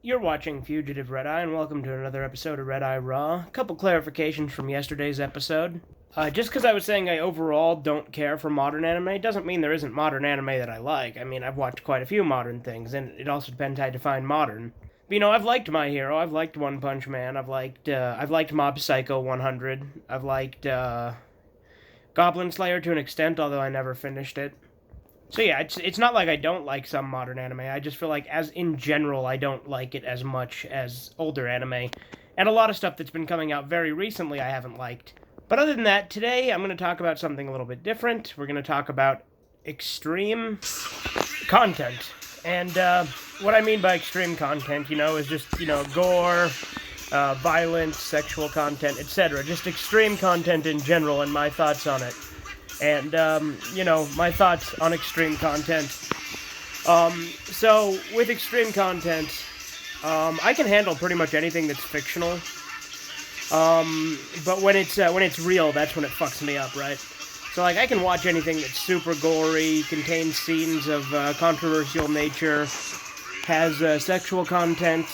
You're watching Fugitive Redeye, and welcome to another episode of Redeye Raw. A couple clarifications from yesterday's episode. Just because I was saying I overall don't care for modern anime doesn't mean there isn't modern anime that I like. I mean, I've watched quite a few modern things, and it also depends how you define modern. But, I've liked My Hero, I've liked One Punch Man, I've liked Mob Psycho 100, I've liked Goblin Slayer to an extent, although I never finished it. So yeah, it's not like I don't like some modern anime. I just feel like, as in general, I don't like it as much as older anime, and a lot of stuff that's been coming out very recently I haven't liked. But other than that, today I'm going to talk about something a little bit different. We're going to talk about extreme content, and what I mean by extreme content, is just gore, violence, sexual content, etc. Just extreme content in general, and my thoughts on it. And, my thoughts on extreme content. So, with extreme content, I can handle pretty much anything that's fictional. But when it's real, that's when it fucks me up, right? So, I can watch anything that's super gory, contains scenes of controversial nature, has sexual content,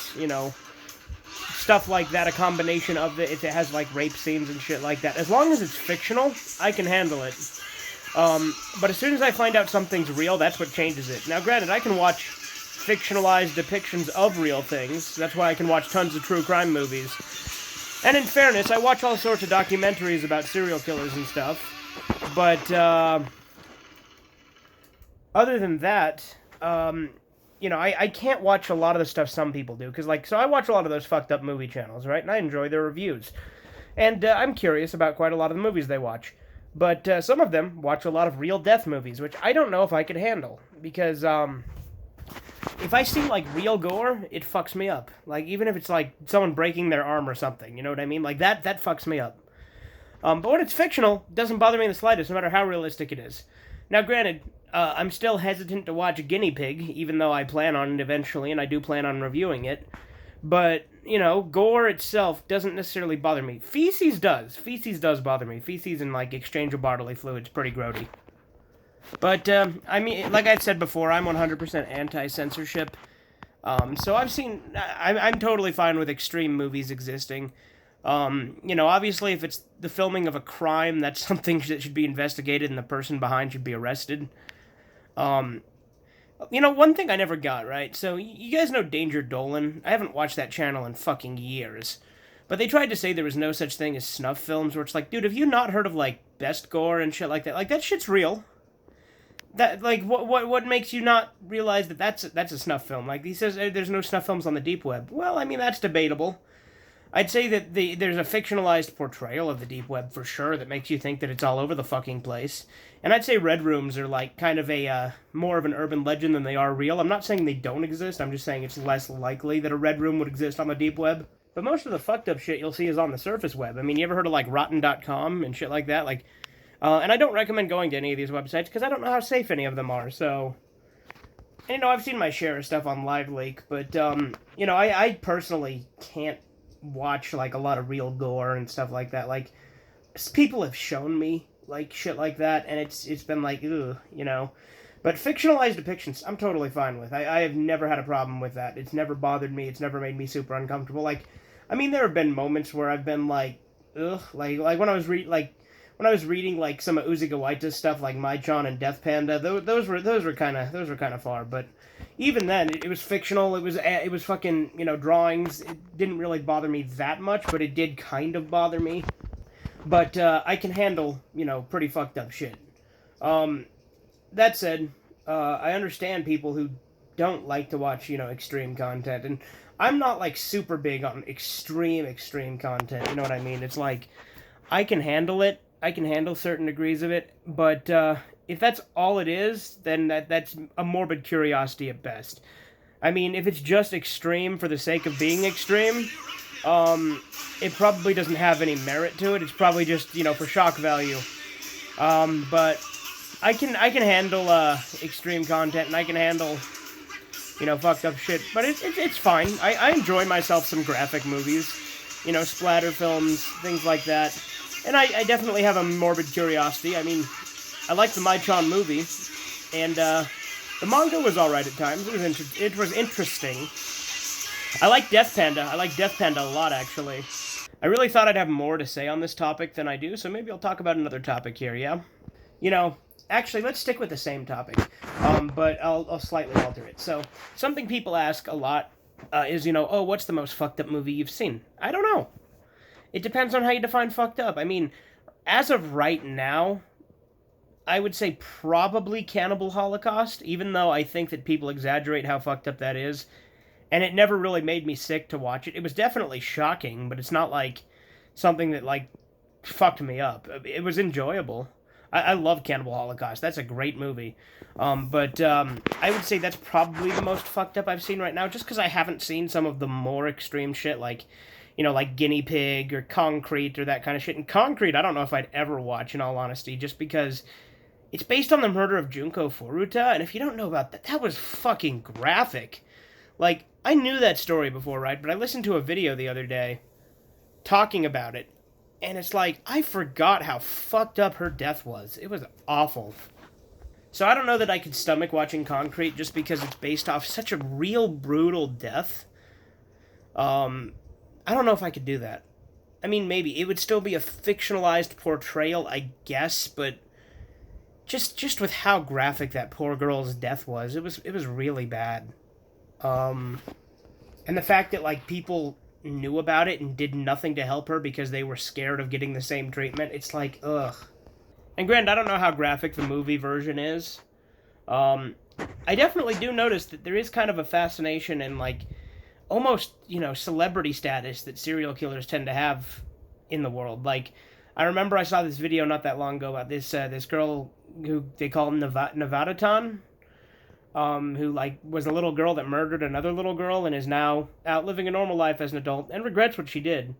stuff like that, a combination of it, if it has, rape scenes and shit like that. As long as it's fictional, I can handle it. But as soon as I find out something's real, that's what changes it. Now, granted, I can watch fictionalized depictions of real things. That's why I can watch tons of true crime movies. And in fairness, I watch all sorts of documentaries about serial killers and stuff. But, other than that, I can't watch a lot of the stuff some people do. Because, so I watch a lot of those fucked up movie channels, right? And I enjoy their reviews. And I'm curious about quite a lot of the movies they watch. But some of them watch a lot of real death movies, which I don't know if I could handle. Because, if I see, real gore, it fucks me up. Even if it's, someone breaking their arm or something, you know what I mean? That fucks me up. But when it's fictional, it doesn't bother me in the slightest, no matter how realistic it is. Now, granted, I'm still hesitant to watch Guinea Pig, even though I plan on it eventually, and I do plan on reviewing it. But, gore itself doesn't necessarily bother me. Feces does. Feces does bother me. Feces and, exchange of bodily fluids, pretty grody. But, like I said before, I'm 100% anti-censorship. So I'm totally fine with extreme movies existing. Obviously, if it's the filming of a crime, that's something that should be investigated and the person behind should be arrested. One thing I never got, right? So, you guys know Danger Dolan? I haven't watched that channel in fucking years. But they tried to say there was no such thing as snuff films, where it's like, dude, have you not heard of, best gore and shit like that? That shit's real. That, what makes you not realize that that's a snuff film? He says there's no snuff films on the deep web. Well, that's debatable. I'd say that there's a fictionalized portrayal of the deep web for sure that makes you think that it's all over the fucking place. And I'd say red rooms are kind of a more of an urban legend than they are real. I'm not saying they don't exist, I'm just saying it's less likely that a red room would exist on the deep web. But most of the fucked up shit you'll see is on the surface web. You ever heard of rotten.com and shit like that? And I don't recommend going to any of these websites because I don't know how safe any of them are, so... And, I've seen my share of stuff on LiveLeak, but, I personally can't watch a lot of real gore and stuff like that. People have shown me shit like that, and it's been ugh, But fictionalized depictions, I'm totally fine with. I have never had a problem with that. It's never bothered me. It's never made me super uncomfortable. There have been moments where I've been ugh, when I was reading some of Uzigawaita's stuff, Mai-chan and Death Panda. Those were kind of far, but. Even then, it was fictional, it was fucking, drawings. It didn't really bother me that much, but it did kind of bother me. But, I can handle, pretty fucked up shit. That said, I understand people who don't like to watch, extreme content, and I'm not, super big on extreme content, you know what I mean? It's I can handle it, I can handle certain degrees of it, but, if that's all it is, then that's a morbid curiosity at best. If it's just extreme for the sake of being extreme, it probably doesn't have any merit to it. It's probably just, for shock value. But I can handle extreme content, and I can handle, fucked up shit. But it's fine. I enjoy myself some graphic movies, splatter films, things like that. And I definitely have a morbid curiosity. I liked the Mai-chan movie, and the manga was alright at times. It was interesting. I like Death Panda. I like Death Panda a lot, actually. I really thought I'd have more to say on this topic than I do, so maybe I'll talk about another topic here, yeah? You know, actually, let's stick with the same topic, but I'll slightly alter it. So, something people ask a lot is, oh, what's the most fucked up movie you've seen? I don't know. It depends on how you define fucked up. I mean, as of right now, I would say probably Cannibal Holocaust, even though I think that people exaggerate how fucked up that is. And it never really made me sick to watch it. It was definitely shocking, but it's not like something that, like, fucked me up. It was enjoyable. I love Cannibal Holocaust. That's a great movie. But I would say that's probably the most fucked up I've seen right now, just because I haven't seen some of the more extreme shit, like, like Guinea Pig or Concrete or that kind of shit. And Concrete, I don't know if I'd ever watch, in all honesty, just because it's based on the murder of Junko Furuta, and if you don't know about that, that was fucking graphic. Like, I knew that story before, right? But I listened to a video the other day talking about it, and it's like, I forgot how fucked up her death was. It was awful. So I don't know that I could stomach watching Concrete just because it's based off such a real brutal death. I don't know if I could do that. I mean, maybe. It would still be a fictionalized portrayal, I guess, but just with how graphic that poor girl's death was, it was really bad. And the fact that, like, people knew about it and did nothing to help her because they were scared of getting the same treatment, it's like, ugh. And granted, I don't know how graphic the movie version is. I definitely do notice that there is kind of a fascination and, like, almost, celebrity status that serial killers tend to have in the world. Like, I remember I saw this video not that long ago about this girl who they call Nevada-tan, who, like, was a little girl that murdered another little girl and is now out living a normal life as an adult and regrets what she did.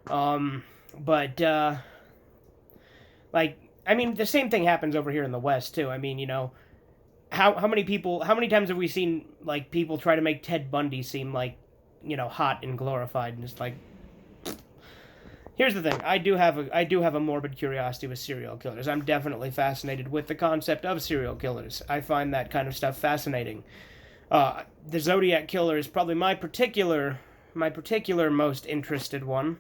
Like, I mean, the same thing happens over here in the West, too. I mean, how many times have we seen, like, people try to make Ted Bundy seem like, hot and glorified, and it's like, here's the thing. I do have a morbid curiosity with serial killers. I'm definitely fascinated with the concept of serial killers. I find that kind of stuff fascinating. The Zodiac Killer is probably my particular most interested one.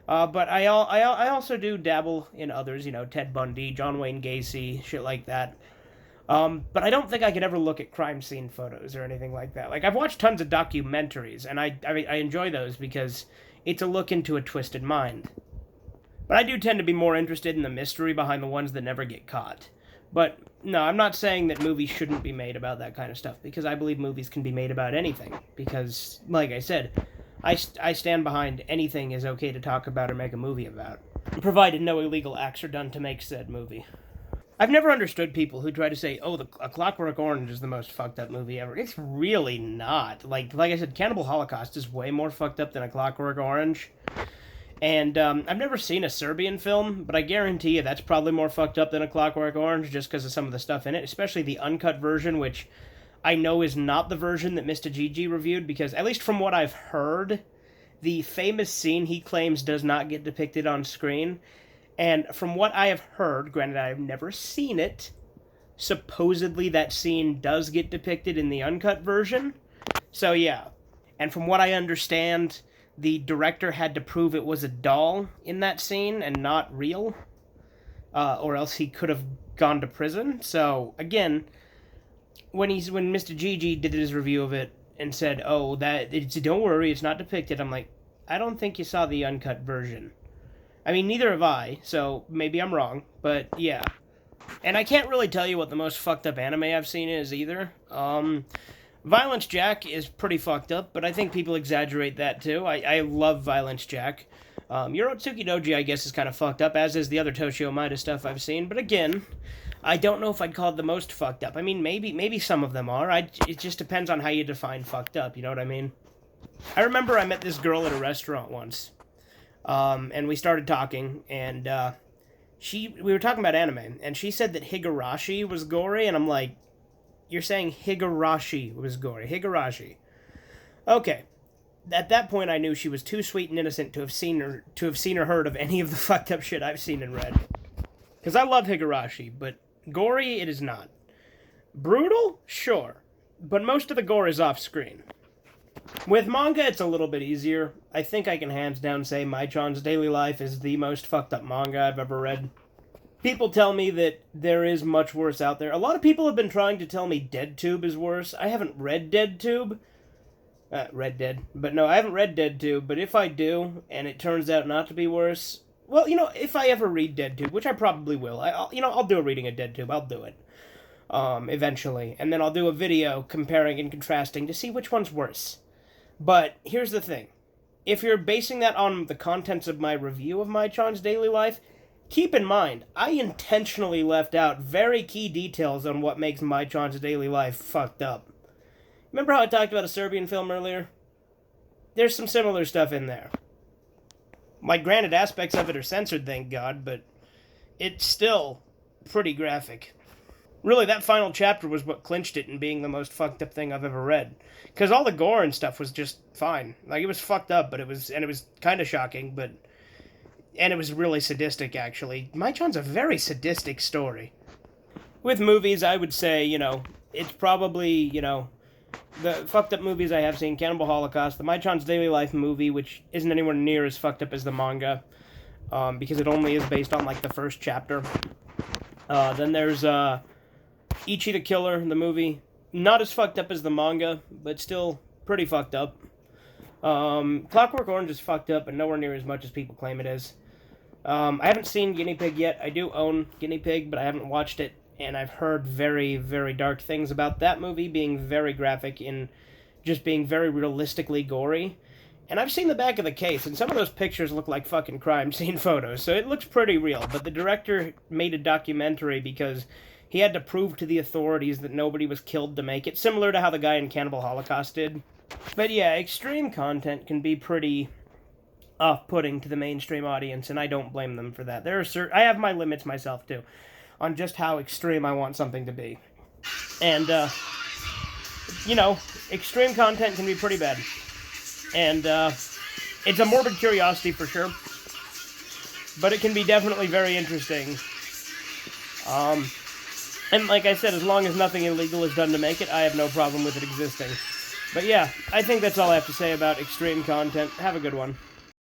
But I also do dabble in others. Ted Bundy, John Wayne Gacy, shit like that. But I don't think I could ever look at crime scene photos or anything like that. Like, I've watched tons of documentaries, and I enjoy those because it's a look into a twisted mind. But I do tend to be more interested in the mystery behind the ones that never get caught. But, no, I'm not saying that movies shouldn't be made about that kind of stuff, because I believe movies can be made about anything. Because, like I said, I stand behind anything is okay to talk about or make a movie about, provided no illegal acts are done to make said movie. I've never understood people who try to say, oh, A Clockwork Orange is the most fucked up movie ever. It's really not. Like I said, Cannibal Holocaust is way more fucked up than A Clockwork Orange. And I've never seen a Serbian film, but I guarantee you that's probably more fucked up than A Clockwork Orange just because of some of the stuff in it, especially the uncut version, which I know is not the version that Mr. Gigi reviewed, because at least from what I've heard, the famous scene he claims does not get depicted on screen. And from what I have heard, granted I have never seen it, supposedly that scene does get depicted in the uncut version. So yeah. And from what I understand, the director had to prove it was a doll in that scene and not real. Or else he could have gone to prison. So, again, when Mr. Gigi did his review of it and said, oh, don't worry, it's not depicted, I'm like, I don't think you saw the uncut version. I mean, neither have I, so maybe I'm wrong, but yeah. And I can't really tell you what the most fucked up anime I've seen is either. Violence Jack is pretty fucked up, but I think people exaggerate that too. I love Violence Jack. Yorotsuki Doji, I guess, is kind of fucked up, as is the other Toshio Maeda stuff I've seen, but again, I don't know if I'd call it the most fucked up. I mean, maybe some of them are. It just depends on how you define fucked up, you know what I mean? I remember I met this girl at a restaurant once. And we started talking, and we were talking about anime, and she said that Higurashi was gory, and I'm like, you're saying Higurashi was gory. Higurashi. Okay. At that point, I knew she was too sweet and innocent to have seen or heard of any of the fucked up shit I've seen and read. Because I love Higurashi, but gory it is not. Brutal? Sure. But most of the gore is off screen. With manga, it's a little bit easier. I think I can hands down say Mai-chan's Daily Life is the most fucked up manga I've ever read. People tell me that there is much worse out there. A lot of people have been trying to tell me Dead Tube is worse. I haven't read Dead Tube. Red Dead. But no, I haven't read Dead Tube, but if I do, and it turns out not to be worse, well, if I ever read Dead Tube, which I probably will, I'll do a reading of Dead Tube, I'll do it. Eventually. And then I'll do a video comparing and contrasting to see which one's worse. But here's the thing. If you're basing that on the contents of my review of Mai-chan's Daily Life, keep in mind, I intentionally left out very key details on what makes Mai-chan's Daily Life fucked up. Remember how I talked about a Serbian film earlier? There's some similar stuff in there. Like, granted, aspects of it are censored, thank God, but it's still pretty graphic. Really, that final chapter was what clinched it in being the most fucked up thing I've ever read. Because all the gore and stuff was just fine. Like, it was fucked up, but it was kind of shocking, and it was really sadistic, actually. Mai-chan's a very sadistic story. With movies, I would say, it's probably, the fucked up movies I have seen, Cannibal Holocaust, the Mai-chan's Daily Life movie, which isn't anywhere near as fucked up as the manga, because it only is based on, the first chapter. Then there's, Ichi the Killer, the movie. Not as fucked up as the manga, but still pretty fucked up. Clockwork Orange is fucked up, but nowhere near as much as people claim it is. I haven't seen Guinea Pig yet. I do own Guinea Pig, but I haven't watched it. And I've heard very, very dark things about that movie being very graphic and just being very realistically gory. And I've seen the back of the case, and some of those pictures look like fucking crime scene photos, so it looks pretty real. But the director made a documentary because he had to prove to the authorities that nobody was killed to make it, similar to how the guy in Cannibal Holocaust did. But yeah, extreme content can be pretty off-putting to the mainstream audience, and I don't blame them for that. I have my limits myself, too, on just how extreme I want something to be. And, extreme content can be pretty bad. And, it's a morbid curiosity for sure. But it can be definitely very interesting. And like I said, as long as nothing illegal is done to make it, I have no problem with it existing. But yeah, I think that's all I have to say about extreme content. Have a good one.